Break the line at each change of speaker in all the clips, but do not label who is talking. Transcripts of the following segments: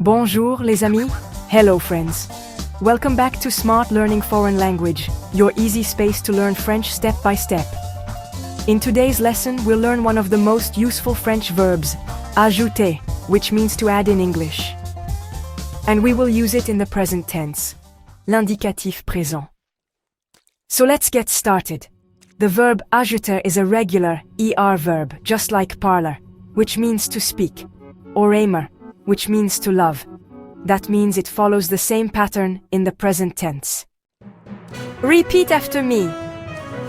Bonjour les amis. Hello friends. Welcome back to Smart Learning Foreign Language, your easy space to learn French step by step. In today's lesson, we'll learn one of the most useful French verbs, ajouter, which means to add in English. And we will use it in the present tense, l'indicatif présent. So let's get started. The verb ajouter is a regular ER verb, just like parler, which means to speak, or aimer, which means to love. That means it follows the same pattern in the present tense. Repeat after me.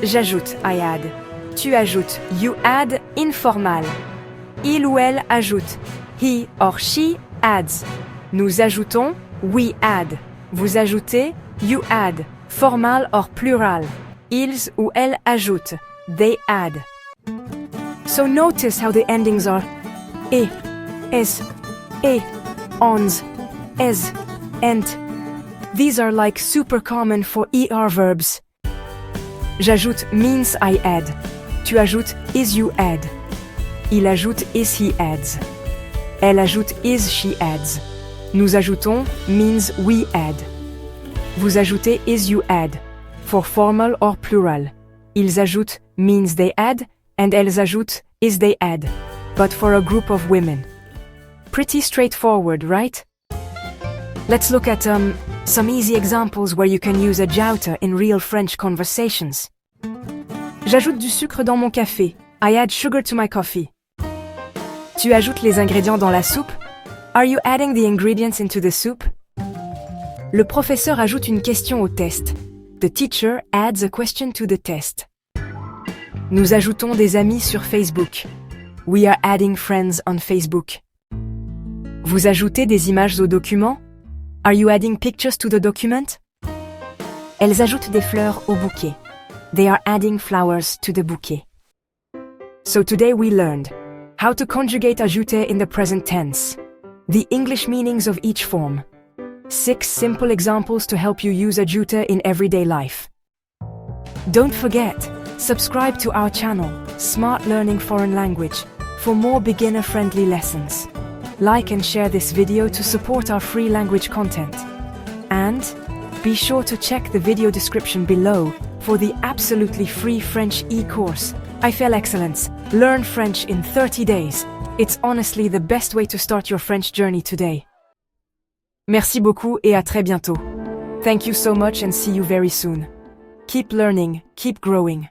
J'ajoute, I add. Tu ajoutes, you add, informal. Il ou elle ajoute. He or she adds. Nous ajoutons, we add. Vous ajoutez, you add. Formal or plural. Ils ou elles ajoutent. They add. So notice how the endings are e, es, ons, es, ent. These are like super common for ER verbs. J'ajoute means I add. Tu ajoutes is you add. Il ajoute is he adds. Elle ajoute is she adds. Nous ajoutons means we add. Vous ajoutez is you add. For formal or plural. Ils ajoutent means they add, and elles ajoutent is they add. But for a group of women. Pretty straightforward, right? Let's look at some easy examples where you can use ajouter in real French conversations. J'ajoute du sucre dans mon café. I add sugar to my coffee. Tu ajoutes les ingrédients dans la soupe? Are you adding the ingredients into the soup? Le professeur ajoute une question au test. The teacher adds a question to the test. Nous ajoutons des amis sur Facebook. We are adding friends on Facebook. Vous ajoutez des images au document? Are you adding pictures to the document? Elles ajoutent des fleurs au bouquet. They are adding flowers to the bouquet. So today we learned how to conjugate ajouter in the present tense, the English meanings of each form, 6 simple examples to help you use ajouter in everyday life. Don't forget, subscribe to our channel, Smart Learning Foreign Language, for more beginner-friendly lessons. Like and share this video to support our free language content. And be sure to check the video description below for the absolutely free French e-course, Eiffel Excellence. Learn French in 30 days. It's honestly the best way to start your French journey today. Merci beaucoup et à très bientôt. Thank you so much and see you very soon. Keep learning, keep growing.